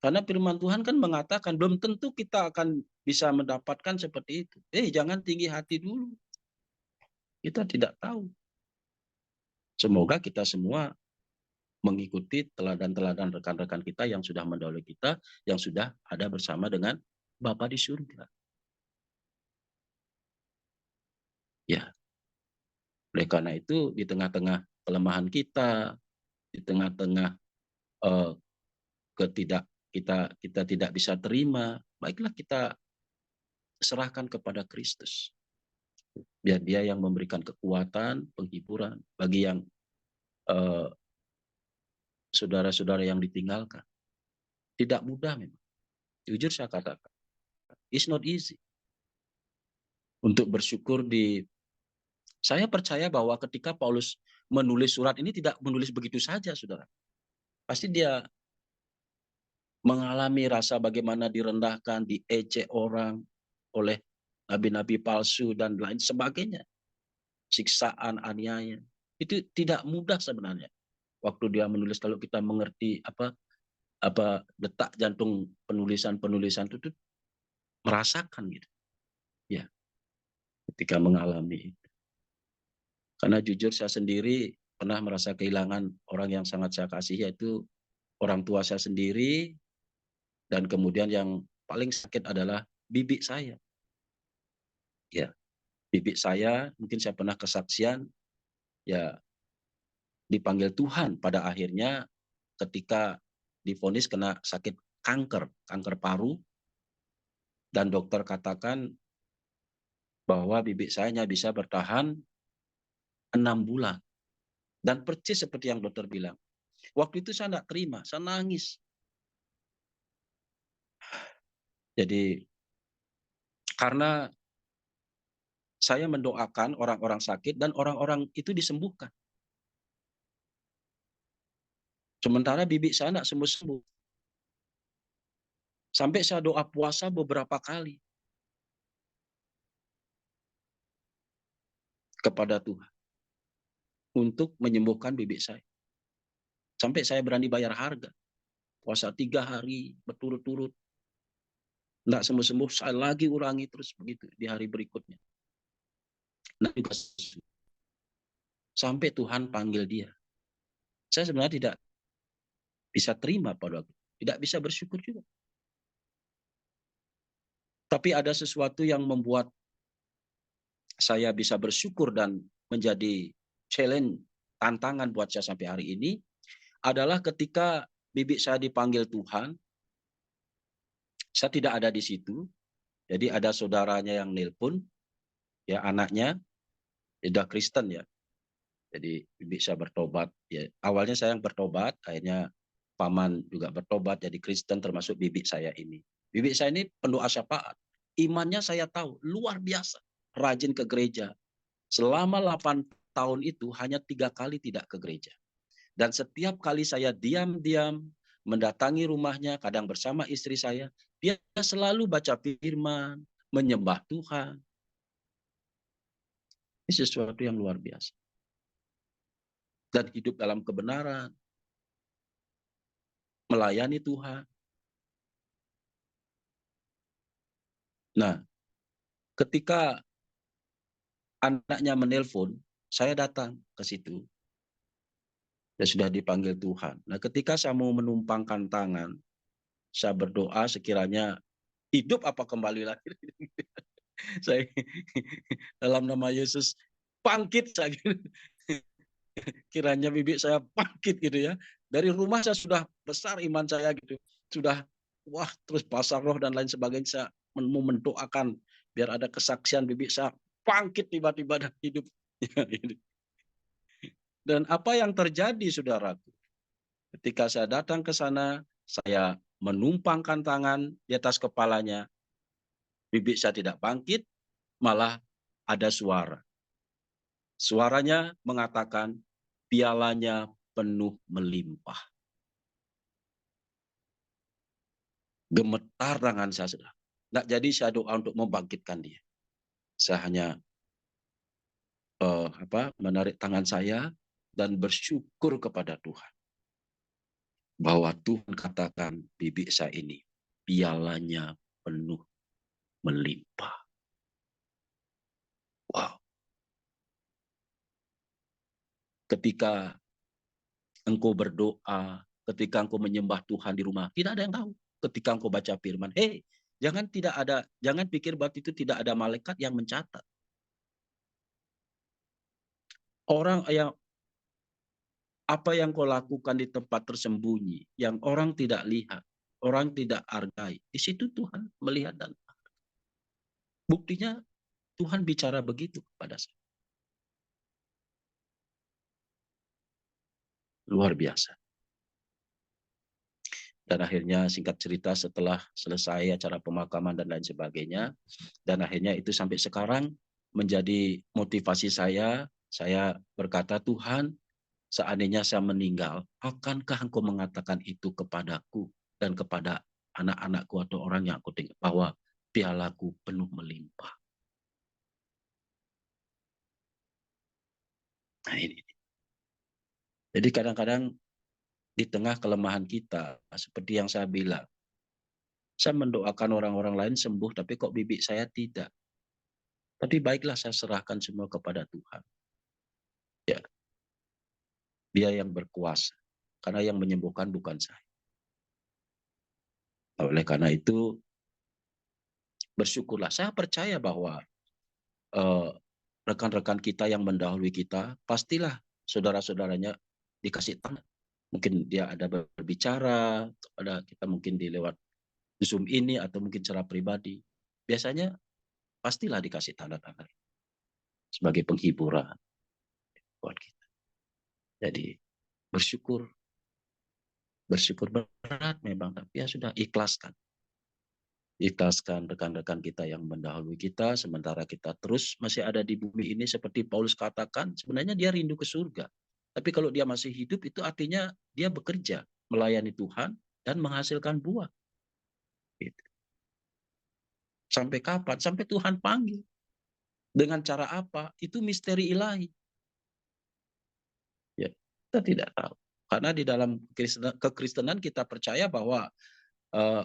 karena firman Tuhan kan mengatakan belum tentu kita akan bisa mendapatkan seperti itu. Jangan tinggi hati dulu. Kita tidak tahu. Semoga kita semua mengikuti teladan-teladan rekan-rekan kita yang sudah mendahului kita, yang sudah ada bersama dengan Bapa di surga. Ya. Oleh karena itu di tengah-tengah kelemahan kita, di tengah-tengah kita tidak bisa terima, baiklah kita serahkan kepada Kristus. Biar dia yang memberikan kekuatan, penghiburan bagi yang saudara-saudara yang ditinggalkan. Tidak mudah memang. Jujur saya katakan, it's not easy. Untuk bersyukur saya percaya bahwa ketika Paulus menulis surat ini tidak menulis begitu saja, saudara. Pasti dia mengalami rasa bagaimana direndahkan, diejek orang oleh nabi-nabi palsu dan lain sebagainya. Siksaan, aniaya. Itu tidak mudah sebenarnya. Waktu dia menulis, kalau kita mengerti apa detak jantung penulisan itu merasakan gitu. Ya, ketika mengalami itu. Karena jujur saya sendiri pernah merasa kehilangan orang yang sangat saya kasihi, yaitu orang tua saya sendiri, dan kemudian yang paling sakit adalah bibi saya. Ya, bibi saya, mungkin saya pernah kesaksian, ya dipanggil Tuhan pada akhirnya ketika divonis kena sakit kanker paru, dan dokter katakan bahwa bibi saya hanya bisa bertahan 6 bulan. Dan persis seperti yang dokter bilang. Waktu itu saya tidak terima, saya nangis. Jadi karena saya mendoakan orang-orang sakit dan orang-orang itu disembuhkan. Sementara bibi saya tidak sembuh-sembuh. Sampai saya doa puasa beberapa kali kepada Tuhan untuk menyembuhkan bibi saya. Sampai saya berani bayar harga. Puasa 3 hari berturut-turut. Nggak sembuh-sembuh, saya lagi ulangi terus begitu di hari berikutnya. Nah, juga sampai Tuhan panggil dia. Saya sebenarnya tidak bisa terima pada waktu. Tidak bisa bersyukur juga. Tapi ada sesuatu yang membuat saya bisa bersyukur dan menjadi challenge, tantangan buat saya sampai hari ini, adalah ketika bibi saya dipanggil Tuhan, saya tidak ada di situ. Jadi ada saudaranya yang nelpon, ya anaknya, sudah Kristen ya. Jadi bibi saya bertobat. Ya, awalnya saya yang bertobat, akhirnya paman juga bertobat jadi Kristen termasuk bibi saya ini. Bibi saya ini pendoa syafaat. Imannya saya tahu luar biasa, rajin ke gereja. Selama 8 tahun itu hanya 3 kali tidak ke gereja. Dan setiap kali saya diam-diam mendatangi rumahnya, kadang bersama istri saya, dia selalu baca firman, menyembah Tuhan. Ini sesuatu yang luar biasa. Dan hidup dalam kebenaran, melayani Tuhan. Nah, ketika anaknya menelpon, saya datang ke situ. Dia sudah dipanggil Tuhan. Nah, ketika saya mau menumpangkan tangan, saya berdoa sekiranya hidup apa kembali lagi. Saya dalam nama Yesus bangkit, saya kiranya bibi saya bangkit gitu ya. Dari rumah saya sudah besar iman saya gitu. Sudah wah terus pasang roh dan lain sebagainya. Saya mau mendoakan biar ada kesaksian bibi saya bangkit tiba-tiba dan hidup. Dan apa yang terjadi saudaraku? Ketika saya datang ke sana, saya menumpangkan tangan di atas kepalanya. Bibi saya tidak bangkit, malah ada suara. Suaranya mengatakan, pialanya penuh melimpah. Gemetar tangan saya sudah. Nggak jadi saya doa untuk membangkitkan dia. Saya hanya menarik tangan saya dan bersyukur kepada Tuhan. Bahwa Tuhan katakan bibi saya ini, pialanya penuh melimpah. Wow. Ketika engkau berdoa, ketika engkau menyembah Tuhan di rumah, tidak ada yang tahu. Ketika engkau baca firman, jangan pikir bahwa itu tidak ada malaikat yang mencatat. Apa yang kau lakukan di tempat tersembunyi, yang orang tidak lihat, orang tidak hargai, di situ Tuhan melihat dan buktinya Tuhan bicara begitu kepada saya. Luar biasa. Dan akhirnya singkat cerita setelah selesai acara pemakaman dan lain sebagainya, dan akhirnya itu sampai sekarang menjadi motivasi saya berkata, Tuhan, seandainya saya meninggal, akankah Engkau mengatakan itu kepadaku dan kepada anak-anakku atau orang yang aku tinggal, bahwa pialaku penuh melimpah. Nah ini. Jadi kadang-kadang di tengah kelemahan kita, seperti yang saya bilang, saya mendoakan orang-orang lain sembuh, tapi kok bibi saya tidak. Tapi baiklah saya serahkan semua kepada Tuhan. Ya, Dia yang berkuasa. Karena yang menyembuhkan bukan saya. Oleh karena itu, bersyukurlah. Saya percaya bahwa rekan-rekan kita yang mendahului kita, pastilah saudara-saudaranya dikasih tangan. Mungkin dia ada berbicara kepada kita, mungkin di lewat Zoom ini atau mungkin secara pribadi. Biasanya pastilah dikasih tanda tangan sebagai penghiburan buat kita. Jadi bersyukur berat memang, tapi ya sudah ikhlaskan rekan-rekan kita yang mendahului kita, sementara kita terus masih ada di bumi ini. Seperti Paulus katakan, sebenarnya dia rindu ke surga. Tapi kalau dia masih hidup, itu artinya dia bekerja, melayani Tuhan, dan menghasilkan buah. Gitu. Sampai kapan? Sampai Tuhan panggil. Dengan cara apa? Itu misteri ilahi. Ya, kita tidak tahu. Karena di dalam kekristenan kita percaya bahwa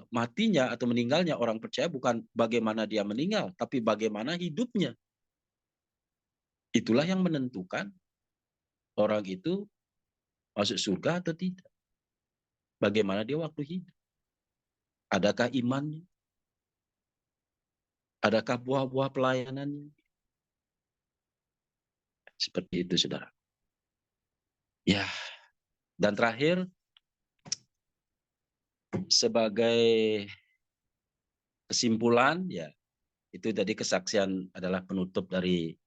matinya atau meninggalnya orang percaya bukan bagaimana dia meninggal, tapi bagaimana hidupnya. Itulah yang menentukan orang itu masuk surga atau tidak. Bagaimana dia waktu hidup. Adakah imannya? Adakah buah-buah pelayanannya? Seperti itu, saudara. Ya, dan terakhir, sebagai kesimpulan, ya, itu tadi kesaksian adalah penutup dari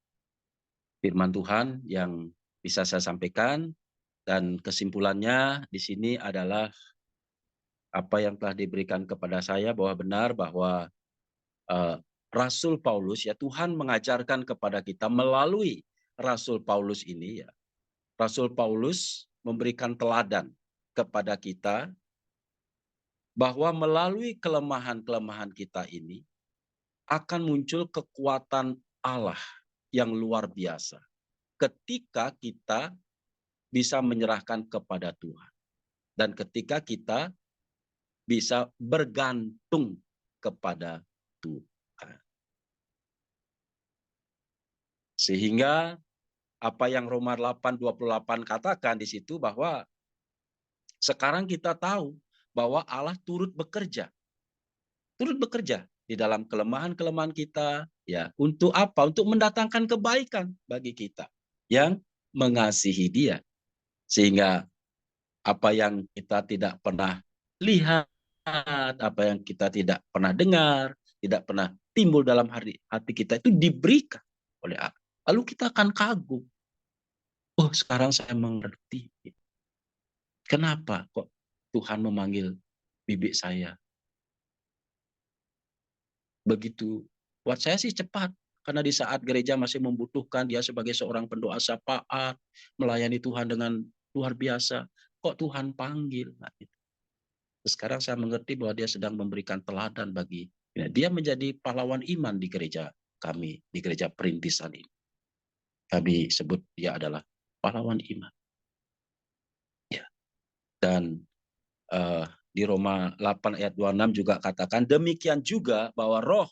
firman Tuhan yang bisa saya sampaikan, dan kesimpulannya di sini adalah apa yang telah diberikan kepada saya bahwa benar bahwa Rasul Paulus, ya, Tuhan mengajarkan kepada kita melalui Rasul Paulus ini, ya, Rasul Paulus memberikan teladan kepada kita bahwa melalui kelemahan-kelemahan kita ini akan muncul kekuatan Allah yang luar biasa ketika kita bisa menyerahkan kepada Tuhan dan ketika kita bisa bergantung kepada Tuhan. Sehingga apa yang Roma 8:28 katakan di situ bahwa sekarang kita tahu bahwa Allah turut bekerja di dalam kelemahan-kelemahan kita, ya, untuk apa? Untuk mendatangkan kebaikan bagi kita yang mengasihi Dia. Sehingga apa yang kita tidak pernah lihat, apa yang kita tidak pernah dengar, tidak pernah timbul dalam hati kita itu diberikan oleh Allah. Lalu kita akan kagum. Oh, sekarang saya mengerti. Kenapa kok Tuhan memanggil bibi saya? Begitu. Buat saya sih cepat. Karena di saat gereja masih membutuhkan dia sebagai seorang pendoa syafaat, melayani Tuhan dengan luar biasa. Kok Tuhan panggil? Nah, itu. Sekarang saya mengerti bahwa dia sedang memberikan teladan bagi, ya, dia menjadi pahlawan iman di gereja kami, di gereja perintisan ini. Kami sebut dia adalah pahlawan iman. Ya. Dan di Roma 8 ayat 26 juga katakan demikian juga bahwa Roh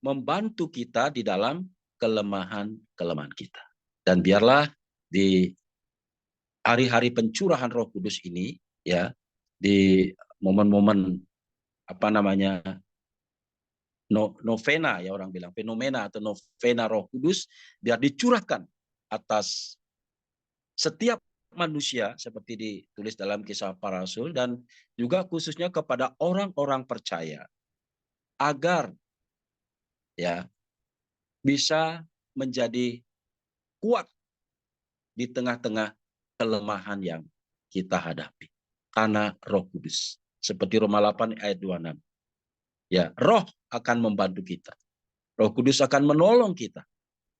membantu kita di dalam kelemahan-kelemahan kita. Dan biarlah di hari-hari pencurahan Roh Kudus ini, ya, di momen-momen apa namanya novena, ya orang bilang fenomena atau novena Roh Kudus, biar dicurahkan atas setiap manusia seperti ditulis dalam Kisah Para Rasul dan juga khususnya kepada orang-orang percaya agar, ya, bisa menjadi kuat di tengah-tengah kelemahan yang kita hadapi karena Roh Kudus. Seperti Roma 8 ayat 26. Ya, Roh akan membantu kita. Roh Kudus akan menolong kita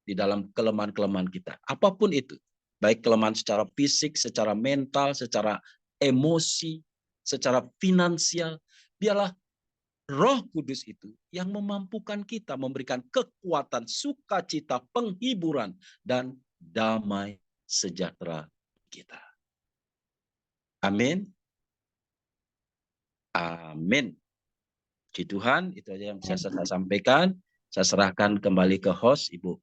di dalam kelemahan-kelemahan kita. Apapun itu. Baik kelemahan secara fisik, secara mental, secara emosi, secara finansial. Biarlah Roh Kudus itu yang memampukan kita, memberikan kekuatan, sukacita, penghiburan, dan damai sejahtera kita. Amin. Amin. Puji Tuhan, itu aja yang bisa saya sampaikan. Saya serahkan kembali ke host, Ibu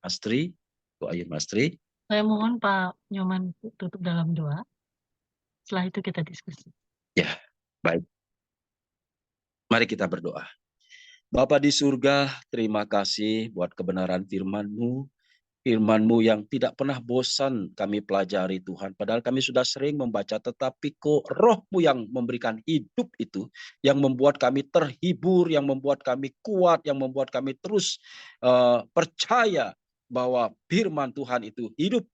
Astri, Bu Ayu Mastri. Saya mohon Pak Nyoman tutup dalam doa. Setelah itu kita diskusi. Ya, baik. Mari kita berdoa. Bapa di surga, terima kasih buat kebenaran firman-Mu. Firman-Mu yang tidak pernah bosan kami pelajari Tuhan. Padahal kami sudah sering membaca, tetapi kok Roh-Mu yang memberikan hidup itu, yang membuat kami terhibur, yang membuat kami kuat, yang membuat kami terus percaya bahwa firman Tuhan itu hidup,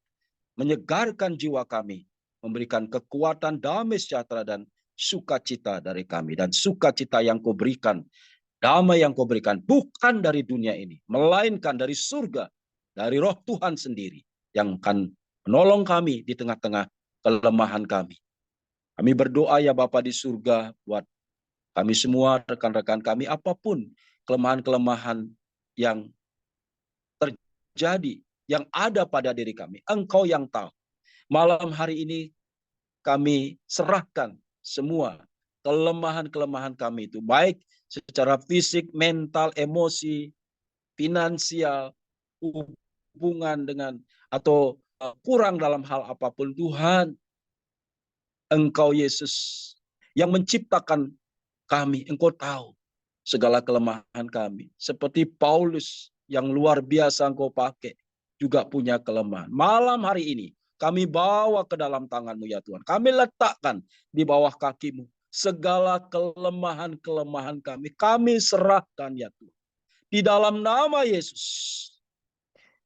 menyegarkan jiwa kami, memberikan kekuatan, damai sejahtera, dan sukacita dari kami. Dan sukacita yang Kau berikan, damai yang Kau berikan, bukan dari dunia ini, melainkan dari surga, dari Roh Tuhan sendiri, yang akan menolong kami di tengah-tengah kelemahan kami. Kami berdoa ya Bapa di surga, buat kami semua, rekan-rekan kami, apapun kelemahan-kelemahan yang terjadi, yang ada pada diri kami, Engkau yang tahu. Malam hari ini kami serahkan semua kelemahan-kelemahan kami itu, baik secara fisik, mental, emosi, finansial, hubungan dengan atau kurang dalam hal apapun. Tuhan, Engkau Yesus yang menciptakan kami, Engkau tahu segala kelemahan kami. Seperti Paulus yang luar biasa Engkau pakai, juga punya kelemahan. Malam hari ini kami bawa ke dalam tangan-Mu ya Tuhan. Kami letakkan di bawah kaki-Mu segala kelemahan-kelemahan kami. Kami serahkan ya Tuhan. Di dalam nama Yesus,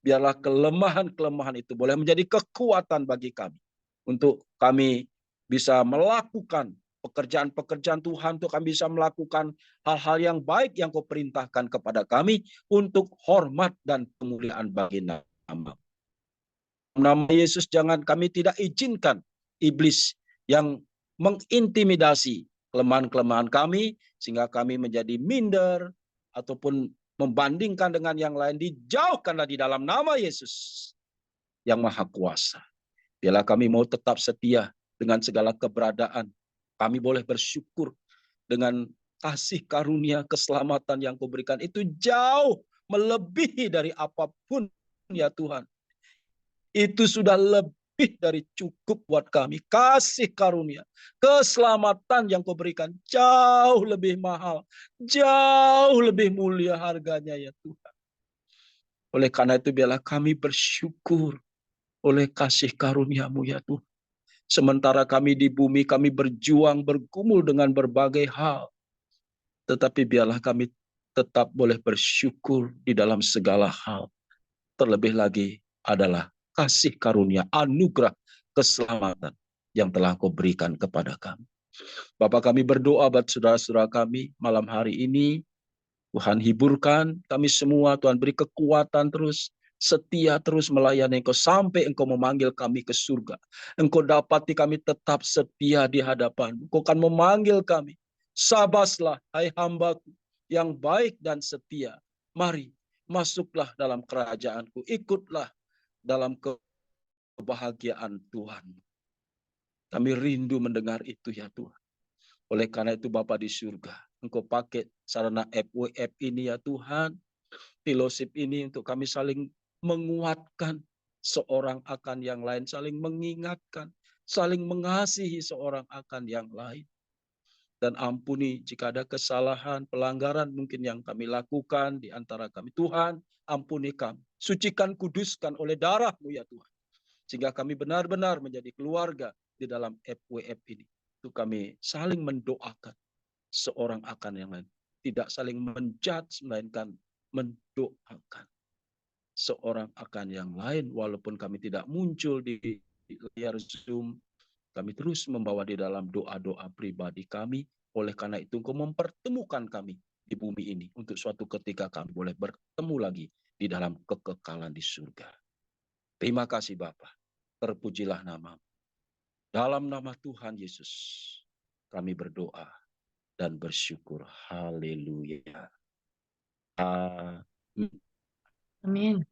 biarlah kelemahan-kelemahan itu boleh menjadi kekuatan bagi kami. Untuk kami bisa melakukan pekerjaan-pekerjaan Tuhan, untuk kami bisa melakukan hal-hal yang baik yang Kau perintahkan kepada kami untuk hormat dan kemuliaan bagi nama. Nama Yesus, jangan kami tidak izinkan iblis yang mengintimidasi kelemahan-kelemahan kami sehingga kami menjadi minder ataupun membandingkan dengan yang lain. Dijauhkanlah di dalam nama Yesus yang Maha Kuasa. Biarlah kami mau tetap setia dengan segala keberadaan. Kami boleh bersyukur dengan kasih karunia keselamatan yang Kau berikan. Itu jauh melebihi dari apapun ya Tuhan. Itu sudah lebih dari cukup buat kami. Kasih karunia, keselamatan yang Kau berikan jauh lebih mahal, jauh lebih mulia harganya ya Tuhan. Oleh karena itu biarlah kami bersyukur oleh kasih karunia-Mu ya Tuhan. Sementara kami di bumi, kami berjuang, bergumul dengan berbagai hal. Tetapi biarlah kami tetap boleh bersyukur di dalam segala hal. Terlebih lagi adalah kasih karunia, anugerah, keselamatan yang telah Kau berikan kepada kami. Bapak, kami berdoa buat saudara-saudara kami malam hari ini. Tuhan hiburkan kami semua, Tuhan beri kekuatan terus, setia terus melayani Engkau sampai Engkau memanggil kami ke surga. Engkau dapati kami tetap setia di hadapan. Engkau akan memanggil kami. Sabaslah, hai hambaku yang baik dan setia. Mari, masuklah dalam kerajaan-Ku. Ikutlah dalam kebahagiaan Tuhan. Kami rindu mendengar itu ya Tuhan. Oleh karena itu Bapa di surga, Engkau pakai sarana FWF ini ya Tuhan, fellowship ini untuk kami saling menguatkan seorang akan yang lain, saling mengingatkan, saling mengasihi seorang akan yang lain. Dan ampuni jika ada kesalahan, pelanggaran mungkin yang kami lakukan di antara kami. Tuhan, ampuni kami. Sucikan, kuduskan oleh darah-Mu ya Tuhan. Sehingga kami benar-benar menjadi keluarga di dalam FWF ini. Itu kami saling mendoakan seorang akan yang lain. Tidak saling menjudge, melainkan mendoakan seorang akan yang lain. Walaupun kami tidak muncul di layar Zoom, kami terus membawa di dalam doa-doa pribadi kami. Oleh karena itu Engkau mempertemukan kami di bumi ini. Untuk suatu ketika kami boleh bertemu lagi di dalam kekekalan di surga. Terima kasih Bapa. Terpujilah nama-Mu. Dalam nama Tuhan Yesus kami berdoa dan bersyukur. Haleluya. Amin. Amin.